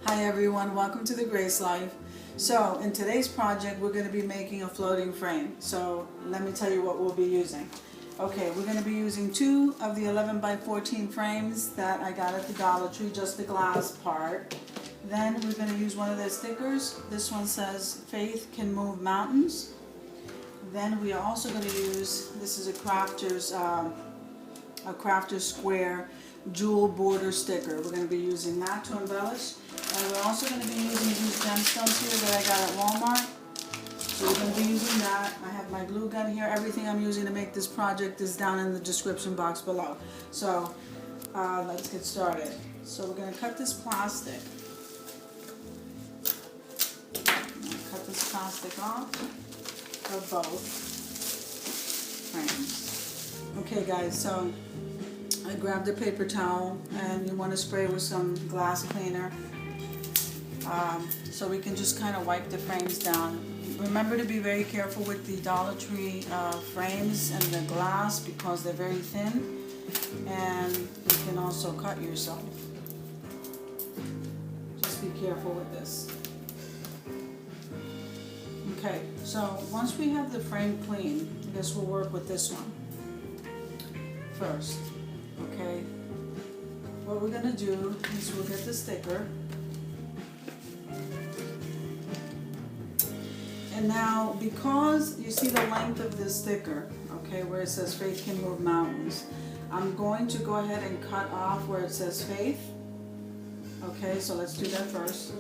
Hi everyone, welcome to the Grace Life. So in today's project we're going to be making a floating frame. So let me tell you what we'll be using. Okay, we're going to be using two of the 11 by 14 frames that I got at the Dollar Tree, just the glass part. Then we're going to use one of their stickers. This one says faith can move mountains. Then we are also going to use, this is a crafter's square jewel border sticker. We're going to be using that to embellish. And we're also going to be using these gemstones here that I got at Walmart. So we're going to be using that. I have my glue gun here. Everything I'm using to make this project is down in the description box below. So let's get started. So we're going to cut this plastic. Cut this plastic off for both frames. Okay guys, so I grabbed a paper towel, and you want to spray with some glass cleaner so we can just kind of wipe the frames down. Remember to be very careful with the Dollar Tree frames and the glass because they're very thin and you can also cut yourself. Just be careful with this. Okay, so once we have the frame clean, I guess we'll work with this one first. Okay, what we're going to do is we'll get the sticker, and now because you see the length of this sticker, okay, where it says faith can move mountains, I'm going to go ahead and cut off where it says faith. Okay, so let's do that first.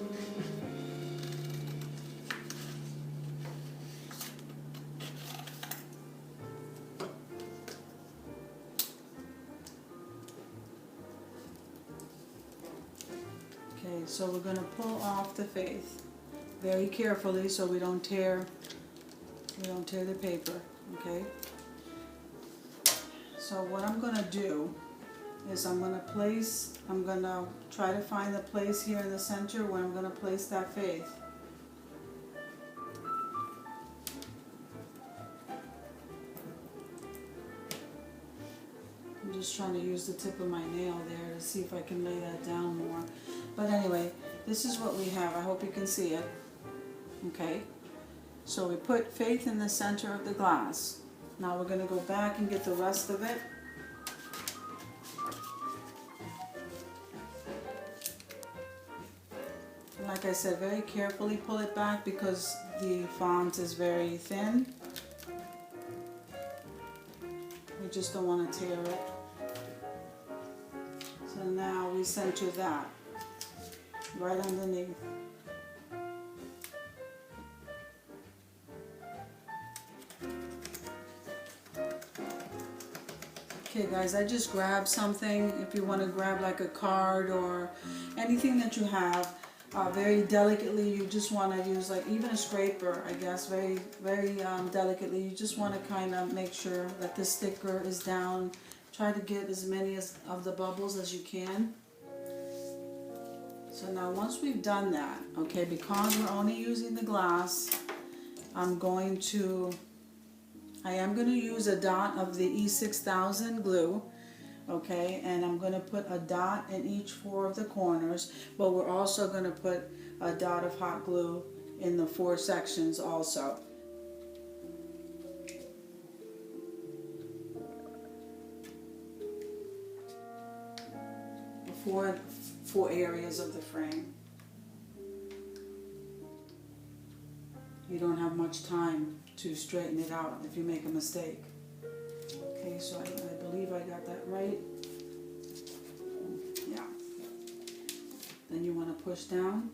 Okay, so we're going to pull off the faith very carefully so we don't tear the paper, okay? So what I'm going to do is I'm going to try to find the place here in the center where I'm going to place that faith. I'm just trying to use the tip of my nail there to see if I can lay that down more. But anyway, this is what we have. I hope you can see it. Okay, so we put faith in the center of the glass. Now we're going to go back and get the rest of it. And like I said, very carefully pull it back because the font is very thin. We just don't want to tear it. So now we center that right underneath. Okay guys, I just grabbed something. If you want to grab like a card or anything that you have, very delicately, you just want to use like even a scraper, I guess, very delicately. You just want to kind of make sure that the sticker is down. Try to get as many of the bubbles as you can. So now once we've done that, okay, because we're only using the glass, I am going to use a dot of the E6000 glue, okay, and I'm going to put a dot in each 4 of the corners, but we're also going to put a dot of hot glue in the 4 sections also. Four areas of the frame. You don't have much time to straighten it out if you make a mistake. Okay, so I believe I got that right. Yeah. Then you want to push down.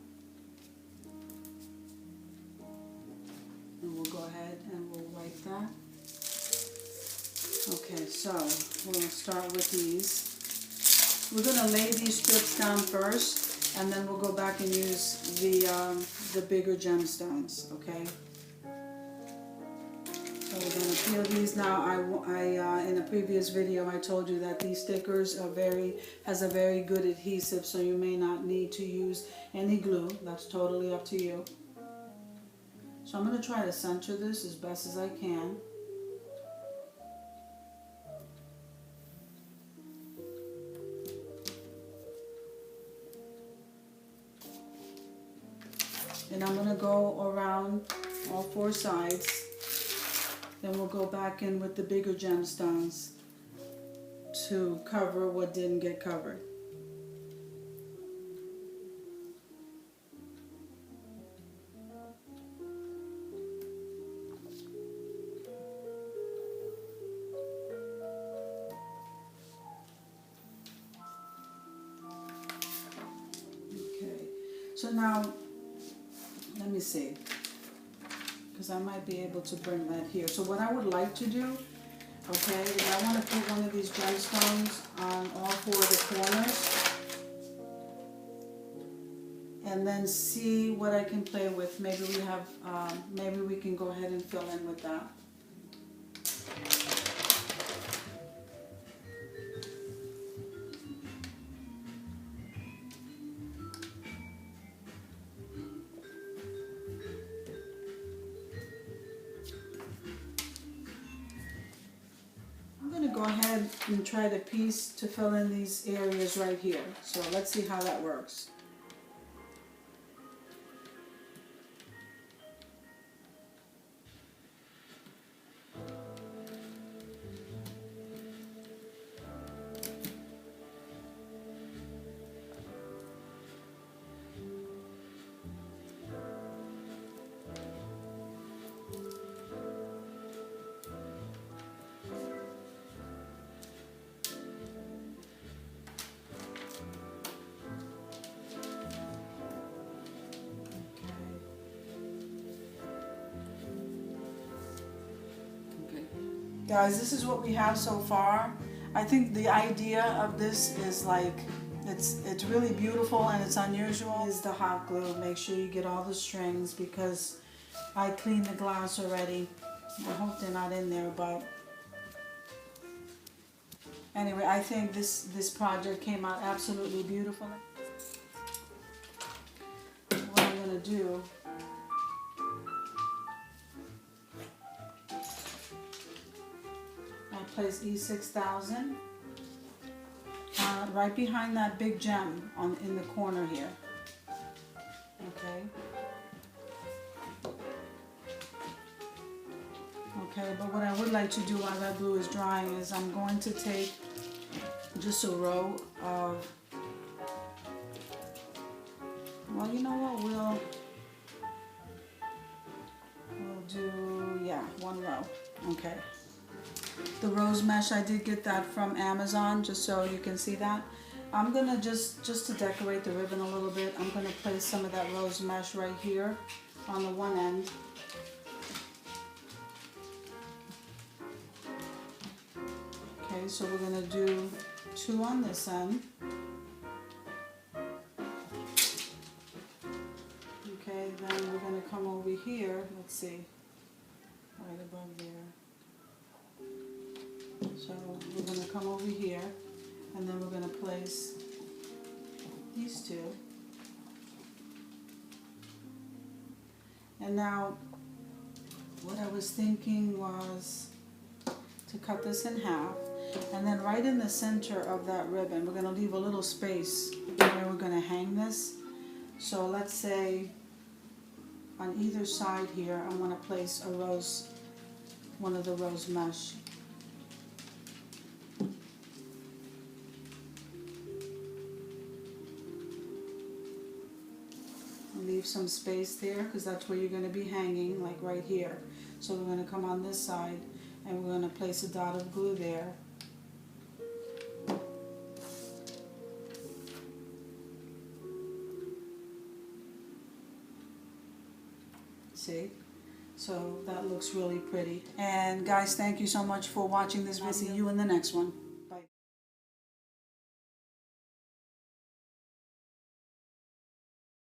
And we'll go ahead and we'll wipe that. Okay, so we're going to start with these. We're going to lay these strips down first, and then we'll go back and use the bigger gemstones, okay? So we're going to peel these now. I in a previous video I told you that these stickers has a very good adhesive, so you may not need to use any glue. That's totally up to you. So I'm going to try to center this as best as I can. And I'm going to go around all 4 sides. Then we'll go back in with the bigger gemstones to cover what didn't get covered. Okay, so now let me see, because I might be able to bring that here. So what I would like to do, okay, is I want to put one of these gemstones on all 4 of the corners and then see what I can play with. Maybe we have, maybe we can go ahead and fill in with that. Go ahead and try to piece to fill in these areas right here. So let's see how that works. Guys, this is what we have so far. I think the idea of this is like, it's really beautiful and it's unusual. Is the hot glue. Make sure you get all the strings because I cleaned the glass already. I hope they're not in there, but anyway, I think this project came out absolutely beautiful. What I'm gonna do, place E6000 right behind that big gem in the corner here. Okay. Okay, but what I would like to do while that glue is drying is I'm going to take just a row of, well, you know what, we'll do, yeah, 1 row. Okay. The rose mesh, I did get that from Amazon, just so you can see that. I'm gonna just to decorate the ribbon a little bit, I'm gonna place some of that rose mesh right here on the one end. Okay, so we're gonna do 2 on this end. Okay, then we're gonna come over here, let's see, right above there. So we're going to come over here and then we're going to place these 2. And now what I was thinking was to cut this in half, and then right in the center of that ribbon we're going to leave a little space where we're going to hang this. So let's say on either side here I want to place a rose, one of the rose mesh. Leave some space there because that's where you're going to be hanging, like right here. So we're going to come on this side and we're going to place a dot of glue there. See? So that looks really pretty. And guys, thank you so much for watching this video. See you in the next one.